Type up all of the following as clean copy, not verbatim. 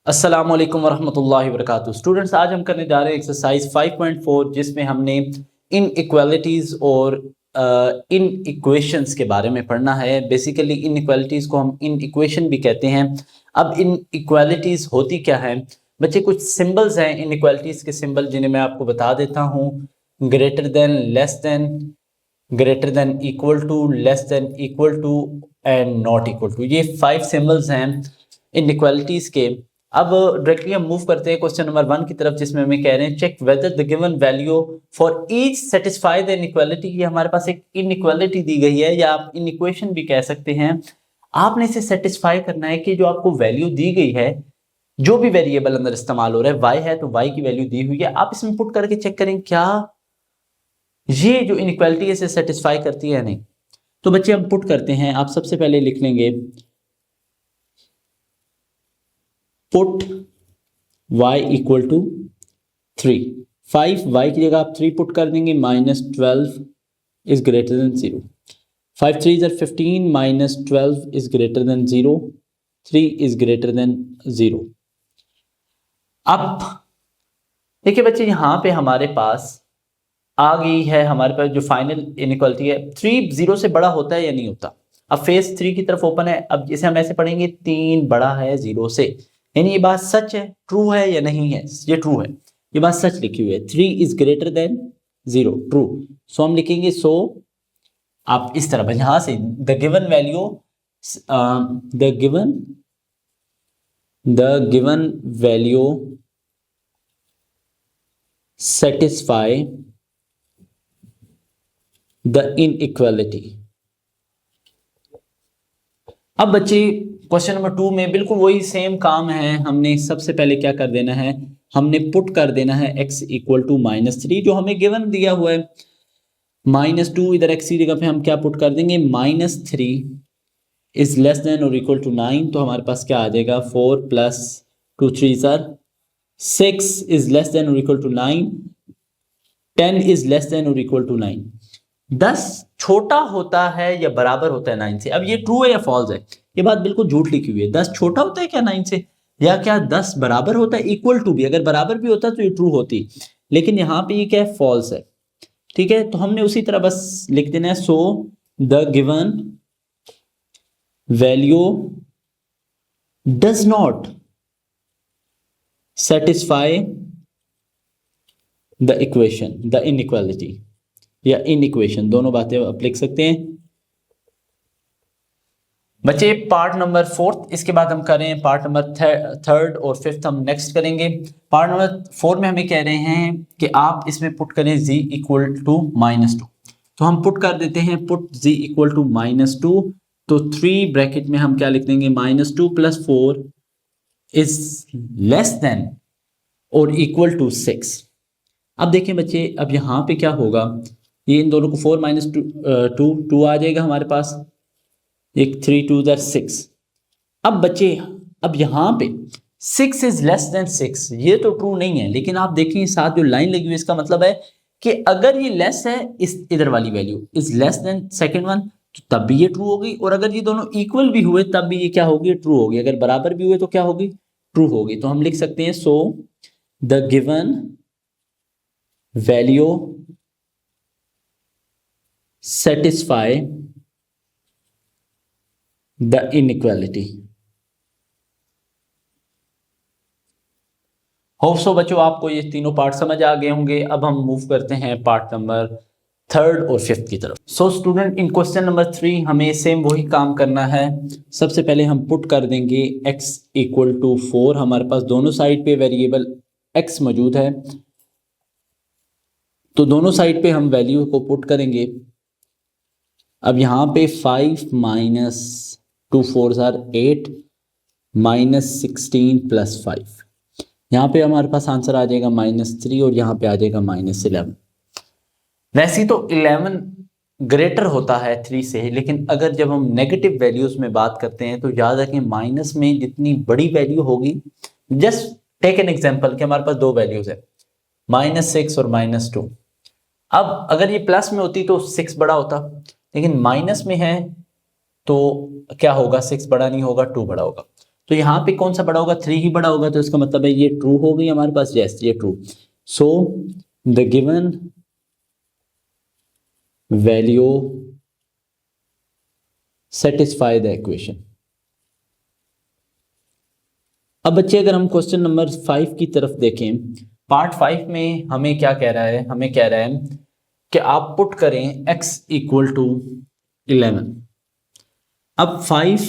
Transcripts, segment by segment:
अस्सलाम वालेकुम वरहमतुल्लाहि वबरकातुहू। स्टूडेंट्स, आज हम करने जा रहे हैं एक्सरसाइज 5.4 जिसमें हमने इन इक्वालिटीज़ और इन इक्वेशंस के बारे में पढ़ना है। बेसिकली इन इक्वालिटीज़ को हम इन इक्वेशन भी कहते हैं। अब इन इक्वालिटीज़ होती क्या है बच्चे, कुछ सिंबल्स हैं इन इक्वालिटीज़ के सिंबल जिन्हें मैं आपको बता देता हूँ। Greater than, less than, greater than, equal to, less than, equal to and not equal to. ये 5 सिंबल्स हैं इन इक्वालिटीज़ के। अब डायरेक्टली हम मूव करते हैं क्वेश्चन नंबर 1 की तरफ, जिसमें हमें कह रहे हैं check whether the given value for each satisfy the inequality. ये हमारे पास एक इनइक्वालिटी दी गई है या आप इन इक्वेशन भी कह सकते हैं। आपने इसे सेटिस्फाई करना है कि जो आपको वैल्यू दी गई है, जो भी वेरिएबल अंदर इस्तेमाल हो रहा है, y है तो y की वैल्यू दी हुई है, आप इसमें पुट करके चेक करें क्या ये जो इनइक्वालिटी है इसे सेटिस्फाई करती है या नहीं। तो बच्चे हम पुट करते हैं। आप सबसे पहले लिख लेंगे put y equal to 3। 5y की जगह आप 3 पुट कर देंगे, -12 is greater then 0। 5 3 is 15, -12 is greater then 0, 3 is greater then 0। अब देखिए बच्चे, यहां पे हमारे पास आ गई है, हमारे पास जो फाइनल इनइक्वालिटी है 3 0 से बड़ा होता है या नहीं होता। अब फेस 3 की तरफ ओपन है। अब इसे हम ऐसे पढ़ेंगे 3 बड़ा है 0 से, यानी ये बात सच है, ट्रू है या नहीं है। ये ट्रू है, ये बात सच लिखी हुई है। 3 इज ग्रेटर देन 0, ट्रू। सो हम लिखेंगे सो आप इस तरफ यहां से the given value, the given value satisfy the inequality. अब बच्चे क्वेश्चन नंबर 2 में बिल्कुल वही सेम काम है। हमने सबसे पहले क्या कर देना है, हमने पुट कर देना है x इक्वल टू -3 जो हमें गिवन दिया हुआ है। -2 इधर x की जगह पे हम क्या पुट कर देंगे, -3 इज लेस देन और इक्वल टू 9। तो हमारे पास क्या आ जाएगा, 4 + 2 3 आर 6 इज लेस देन और equal to 9, 10 is less than और इक्वल टू 9। 10 छोटा होता है या बराबर होता है 9 से। अब ये ट्रू है या फॉल्स है, ये बात बिल्कुल झूठ लिखी हुई है। 10 छोटा होता है क्या 9 से, या क्या 10 बराबर होता है इक्वल टू भी। अगर बराबर भी होता तो ये ट्रू होती, लेकिन यहां पे ये क्या है, फॉल्स है। ठीक है, तो हमने उसी तरह बस लिख देना है so the given value does not satisfy the equation, the inequality या इन इक्वेशन, दोनों बातें आप लिख सकते हैं। बच्चे पार्ट नंबर 4, इसके बाद हम करें पार्ट नंबर 3rd और 5th हम नेक्स्ट करेंगे। पार्ट नंबर 4 में हमें कह रहे हैं कि आप इसमें पुट करें z इक्वल टू -2। तो हम पुट कर देते हैं पुट z इक्वल टू -2। तो 3 ब्रैकेट में हम क्या लिख देंगे, -2 + 4 इज लेस देन और इक्वल टू 6। अब देखें बच्चे, अब यहां पे क्या होगा, ये इन दोनों को 4 - 2 आ जाएगा हमारे पास, एक 3 2 6। अब बच्चे, अब यहां पे 6 इज लेस देन 6, ये तो ट्रू नहीं है, लेकिन आप देखें साथ जो लाइन लगी हुई इसका मतलब है कि अगर ये लेस है, इस इधर वाली value is less then second one, तो तब भी ये ट्रू होगी। और अगर ये दोनों इक्वल भी हुए तब भी ये क्या होगी, ट्रू होगी। अगर बराबर भी हुए तो क्या होगी, ट्रू होगी। तो हम लिख सकते हैं so the given value satisfy the inequality। Hope so बच्चों आपको ये तीनों पार्ट समझ आ गए होंगे। अब हम मूव करते हैं पार्ट नंबर 3rd और 5th की तरफ। So student, in question number 3 हमें सेम वही काम करना है। सबसे पहले हम पुट कर देंगे x इक्वल टू 4। हमारे पास दोनों साइड पे वेरिएबल x मौजूद है, तो दोनों साइड पे हम वैल्यू को पुट करेंगे। अब यहां पे 5 - 2 4 आर 8, -16 + 5, यहां पे हमारे पास आंसर आ जाएगा -3 और यहां पे आ जाएगा -11। वैसे तो 11 ग्रेटर होता है 3 से, लेकिन अगर जब हम नेगेटिव वैल्यूज में बात करते हैं तो याद रखें माइनस में जितनी बड़ी वैल्यू होगी, जस्ट टेक एन एग्जांपल कि हमारे पास 2 वैल्यूज है, -6 और -2। अब अगर ये प्लस में होती तो 6 बड़ा होता, लेकिन माइनस में है तो क्या होगा, 6 बड़ा नहीं होगा, 2 बड़ा होगा। तो यहाँ पे कौन सा बड़ा होगा, 3 ही बड़ा होगा, तो इसका मतलब है ये ट्रू हो गई हमारे पास, यस ये true. So the given value satisfy the equation. अब बच्चे अगर हम क्वेश्चन नंबर 5 की तरफ देखें, पार्ट 5 में हमें क्या कह रहा है, हमें कह रहा है कि आप पुट करें x इक्वल टू 11। अब 5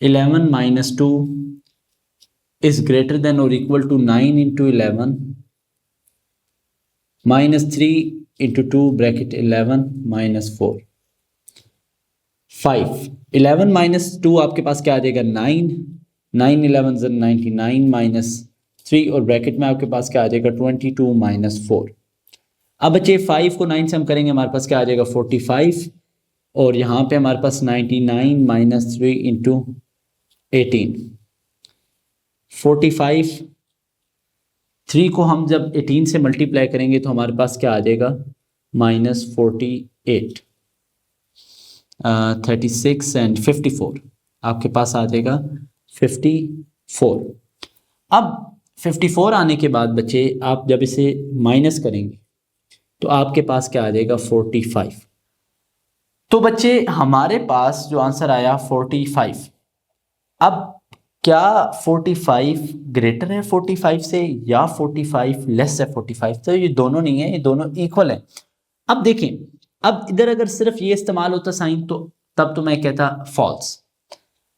11 माइनस 2 इज ग्रेटर देन और equal to 9 into 11 minus 3 into 2 bracket 11 minus 4। 5 11 minus 2 आपके पास क्या आ जाएगा 9, 9 11 99 माइनस 3 और ब्रैकेट में आपके पास क्या आ जाएगा 22 माइनस 4। अब बच्चे 5 को 9 से हम करेंगे, हमारे पास क्या आ जाएगा 45 और यहाँ पे हमारे पास 99 माइनस 3 इंटू 18। 45 3 को हम जब 18 से मल्टीप्लाई करेंगे तो हमारे पास क्या आ जाएगा माइनस 48। 36 एंड 54 आपके पास आ जाएगा 54। अब 54 आने के बाद बच्चे आप जब इसे माइनस करेंगे तो आपके पास क्या आ जाएगा 45। तो बच्चे हमारे पास जो आंसर आया 45। अब क्या 45 ग्रेटर है 45 से या 45 लेस है 45? तो ये दोनों नहीं है, ये दोनों इक्वल है। अब देखें, अब इधर अगर सिर्फ ये इस्तेमाल होता साइन तो तब तो मैं कहता फॉल्स,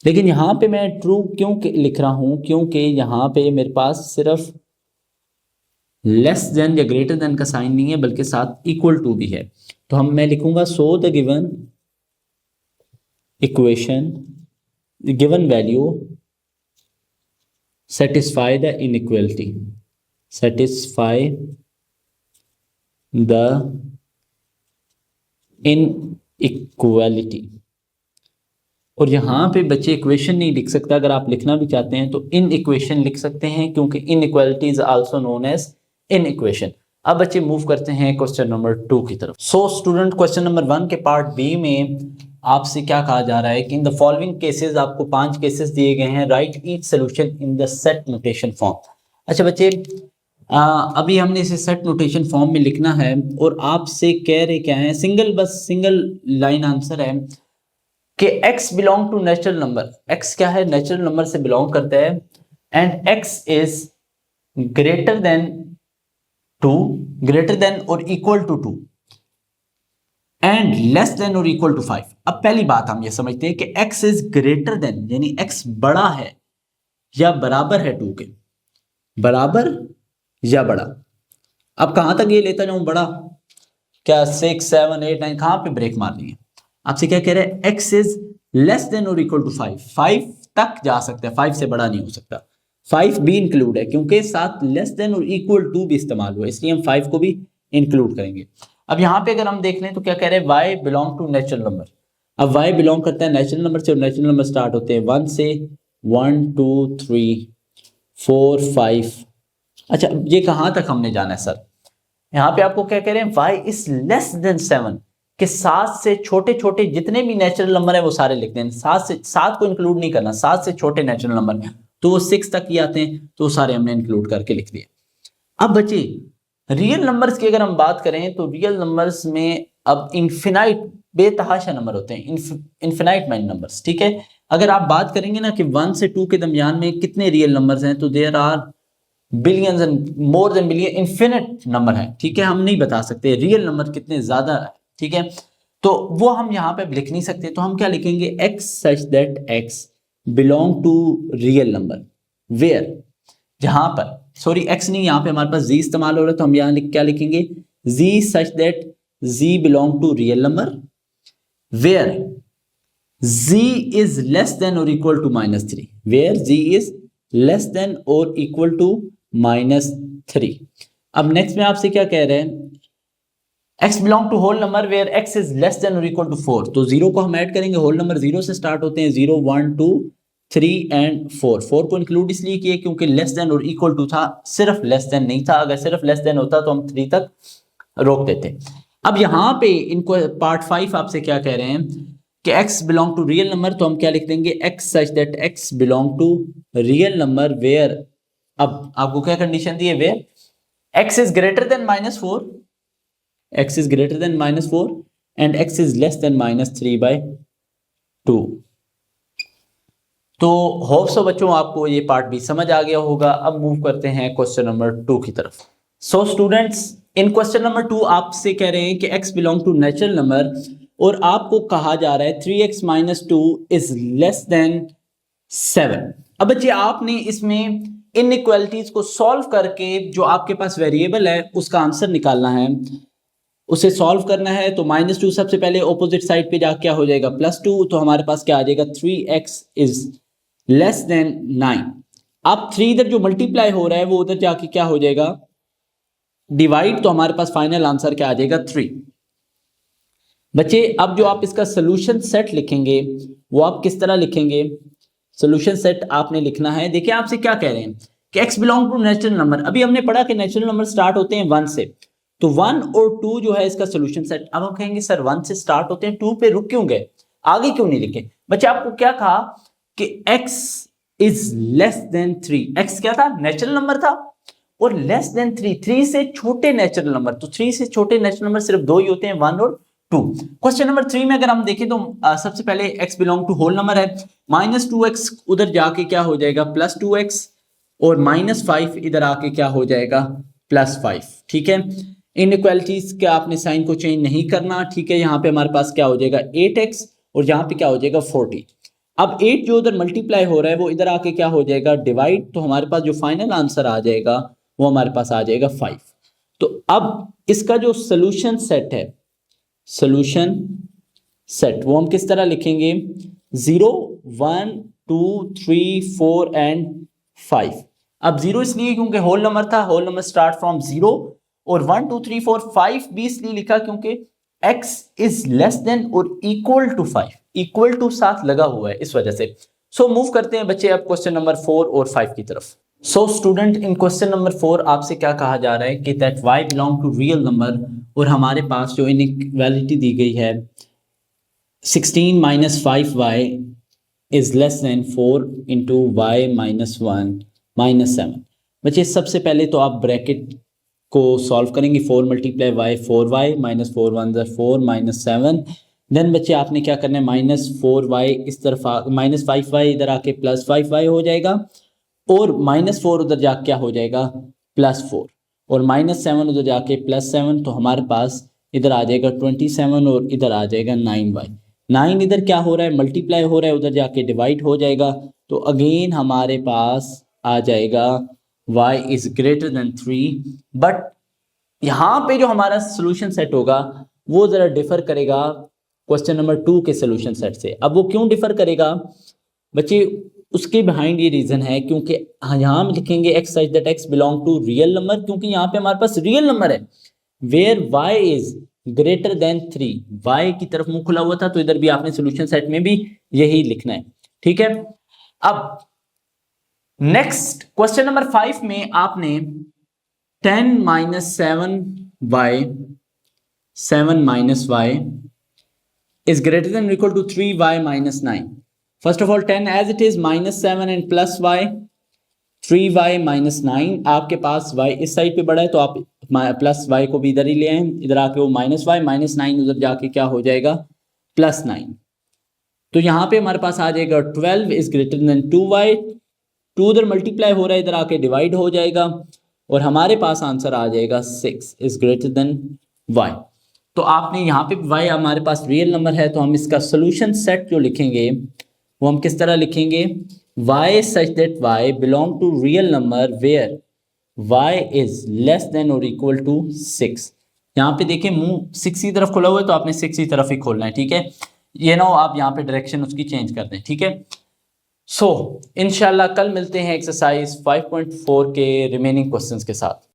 लेकिन यहाँ पे मैं ट्रू क्यों लिख रहा हूं, क्योंकि यहाँ पे मेरे पास सिर्फ लेस देन या ग्रेटर देन का साइन नहीं है बल्कि साथ इक्वल टू भी है। तो मैं लिखूंगा so the given equation given value satisfy the inequality, satisfy the inequality। और यहाँ पे बच्चे इक्वेशन नहीं लिख सकता, अगर आप लिखना भी चाहते हैं तो इन इक्वेशन लिख सकते हैं क्योंकि inequality is also known as inequation. अब बच्चे मूव करते हैं क्वेश्चन नंबर 2 की तरफ। सो स्टूडेंट क्वेश्चन नंबर 1 के पार्ट बी में आपसे क्या कहा जा रहा है कि इन द फॉलोइंग केसेस, आपको 5 केसेस दिए गए हैं, right each solution in the set notation form. अच्छा बच्चे अभी हमने इसे सेट नोटेशन फॉर्म में लिखना है और आपसे कह रहे क्या है, सिंगल लाइन आंसर है कि x belong to natural number. x क्या है, नेचुरल नंबर से बिलोंग करता है and x is greater than 2, greater than और equal to 2 and less than और इक्वल टू 5। अब पहली बात हम ये समझते हैं कि x इज ग्रेटर देन यानी x बड़ा है या बराबर है 2 के, बराबर या बड़ा। अब कहां तक ये लेता जाऊं बड़ा, क्या 6 7 8 9 कहां पे ब्रेक मारनी है? आपसे क्या कह रहे हैं, x इज लेस देन और इक्वल टू 5, 5 तक जा सकता है, 5 से बड़ा नहीं हो सकता। 5 भी इंक्लूड है क्योंकि साथ लेस देन और इक्वल टू भी इस्तेमाल हुआ, इसलिए हम 5 को भी इंक्लूड करेंगे। अब यहाँ पे अगर हम देख लें तो क्या कह रहे हैं, y belong to natural number. अब y बिलोंग करता है नेचुरल नंबर से और नेचुरल नंबर स्टार्ट होते हैं 1 से, 1 2 3 4 5। अच्छा ये कहाँ तक हमने जाना है सर? यहाँ पे आपको क्या कह रहे हैं, y इज लेस देन 7 के 7 से छोटे छोटे जितने भी नेचुरल नंबर है वो सारे लिख दें। 7 को इंक्लूड नहीं करना, 7 से छोटे नेचुरल नंबर तो वो 6 तक ही आते हैं, तो सारे हमने इंक्लूड करके लिख दिए। अब बच्चे रियल नंबर्स की अगर हम बात करें तो रियल नंबर्स में अब इन्फिनाइट बेतहाशा नंबर होते हैं, इन्फिनाइट मैनी नंबर्स। ठीक है, अगर आप बात करेंगे ना कि 1 से 2 के दरमियान में कितने रियल नंबर्स हैं तो there are billions and more than billion, infinite number है। ठीक है, हम नहीं बता सकते रियल नंबर कितने ज्यादा है। ठीक है, तो वो हम यहाँ पे लिख नहीं सकते, तो हम क्या लिखेंगे, x such that x belong to real number where, जहां पर सॉरी x नहीं, यहाँ पे हमारे पास z इस्तेमाल हो रहा है तो हम यहाँ क्या लिखेंगे, z such that z belong to real number where z is less than और equal to -3, where z is less than और इक्वल टू -3। अब नेक्स्ट में आपसे क्या कह रहे हैं, x belong to whole number where x is less than और इक्वल टू 4, तो 0 को हम ऐड करेंगे, होल नंबर 0 से स्टार्ट होते हैं, 0 1 2 3 एंड 4। 4 को इंक्लूड इसलिए किए क्योंकि लेस देन और इक्वल टू था, सिर्फ लेस देन नहीं था। अगर सिर्फ लेस देन होता तो हम 3 तक रोक देते। अब यहाँ पे इनको पार्ट 5 आपसे क्या कह रहे हैं कि x belong to real number, तो हम क्या लिख देंगे, x such that x belong to real number where, अब आपको क्या कंडीशन दी है, where x is greater than -4, x is greater than -4 and x is less than -3/2। तो होप सो बच्चों आपको ये पार्ट भी समझ आ गया होगा। अब मूव करते हैं क्वेश्चन नंबर 2 की तरफ। So students, in question number 2 आपसे कह रहे हैं कि x belong to natural number और आपको कहा जा रहा है 3x - 2 इज लेस देन 7। अब बच्चे आपने इसमें इनइक्वालिटीज को सॉल्व करके जो आपके पास वेरिएबल है उसका आंसर निकालना है, उसे सॉल्व करना है। तो -2 सबसे पहले ऑपोजिट साइड पे जाके क्या हो जाएगा, +2, तो हमारे पास क्या आ जाएगा, 3x इज लेस देन 9। अब 3 इधर जो मल्टीप्लाई हो रहा है वो उधर जाके क्या हो जाएगा, डिवाइड, तो हमारे पास फाइनल आंसर क्या आ जाएगा, 3। बच्चे अब जो आप इसका सोल्यूशन सेट लिखेंगे वो आप किस तरह लिखेंगे, सोल्यूशन सेट आपने लिखना है। देखिए आपसे क्या कह रहे हैं कि x belong to natural number, अभी हमने पढ़ा कि नेचुरल नंबर स्टार्ट होते हैं 1 से, तो 1 और 2 जो है इसका सोल्यूशन सेट। अब हम कहेंगे सर 1 से स्टार्ट होते हैं, 2 पे रुक क्यों गए, आगे क्यों नहीं लिखे। बच्चे आपको क्या कहा कि x is less then 3, x क्या था, नेचुरल नंबर था, और लेस देन 3, 3 से छोटे नेचुरल नंबर, तो 3 से छोटे नेचुरल नंबर सिर्फ 2 ही होते हैं, 1 और 2। क्वेश्चन नंबर 3 में अगर हम देखें तो सबसे पहले x belong to whole number है, -2x उधर जाके क्या हो जाएगा, +2x, और -5 इधर आके क्या हो जाएगा, +5। ठीक है, इनइक्वालिटीज के आपने साइन को चेंज नहीं करना। ठीक है, यहाँ पे हमारे पास क्या हो जाएगा, 8x, और यहाँ पे क्या हो जाएगा, 40। अब 8 जो उधर मल्टीप्लाई हो रहा है वो इधर आके क्या हो जाएगा, डिवाइड, तो हमारे पास जो फाइनल आंसर आ जाएगा वो हमारे पास आ जाएगा 5। तो अब इसका जो सोल्यूशन सेट है, सोल्यूशन सेट, वो हम किस तरह लिखेंगे, 0 1 2 3 4 एंड 5। अब 0 इसलिए क्योंकि होल नंबर था, होल नंबर स्टार्ट फ्रॉम 0, और 1 2 3 4 5 भी इसलिए लिखा क्योंकि x इज लेस देन और इक्वल टू 5, इक्वल टू साथ लगा हुआ है, इस वजह से। सो मूव करते हैं बच्चे अब क्वेश्चन नंबर 4 और 5 की तरफ। So student, in question number 4 आपसे क्या कहा जा रहा है कि that y belong to real number, और हमारे पास जो इनइक्वालिटी दी गई है 16 - 5y is less then 4 × y - 1 - 7। बच्चे सबसे पहले तो आप ब्रैकेट को सॉल्व करेंगे, 4 × y 4y, -4 1 4 -7। देन बच्चे आपने क्या करना है, -4y इस तरफ -5y इधर आके +5y हो जाएगा, और -4 उधर जाके क्या हो जाएगा, +4, और -7 उधर जाके +7, तो हमारे पास इधर आ जाएगा 27, और इधर आ जाएगा 9y। 9 इधर क्या हो रहा है, मल्टीप्लाई हो रहा है, उधर जाके डिवाइड हो जाएगा, तो अगेन हमारे पास आ जाएगा y is greater than 3। But यहाँ पे जो हमारा सोल्यूशन सेट होगा वो जरा डिफर करेगा क्वेश्चन नंबर 2 के सोल्यूशन सेट से। अब वो क्यों डिफर करेगा बच्चे, उसके बिहाइंड ये रीजन है क्योंकि यहाँ हम लिखेंगे x such that x belong to real number, क्योंकि यहाँ पे हमारे पास रियल नंबर है, where y is greater than 3, y की तरफ मुंह खुला हुआ था, तो इधर भी आपने सोल्यूशन सेट में भी यही लिखना है। ठीक है, अब नेक्स्ट क्वेश्चन नंबर 5 में आपने 10 - 7y 7 - y is greater than or equal to 3y - 9. First of all 10 as it is, -7 and +y, 3y - 9। आपके पास y इस साइड पे बड़ा है तो आप +y को भी इधर ही ले आए, इधर आके वो -y -9 उधर जाके क्या हो जाएगा, +9। तो यहाँ पे हमारे पास आ जाएगा 12 इज ग्रेटर देन 2y, 2 उधर मल्टीप्लाई हो रहा है, इधर आके डिवाइड हो जाएगा, और हमारे पास आंसर आ जाएगा 6 इज ग्रेटर देन y। तो आपने यहाँ पे y हमारे पास रियल नंबर है, तो हम इसका सोल्यूशन सेट जो लिखेंगे वो हम किस तरह लिखेंगे, y such that y belong to real number where y is less than और इक्वल टू 6। यहाँ पे देखिए मुंह 6 की तरफ खुला हुआ है, तो आपने 6 की तरफ ही खोलना है। ठीक है, ये ना हो आप यहाँ पे डायरेक्शन उसकी चेंज कर दें। ठीक है, सो इंशाल्लाह कल मिलते हैं एक्सरसाइज 5.4 के रिमेनिंग क्वेश्चंस के साथ।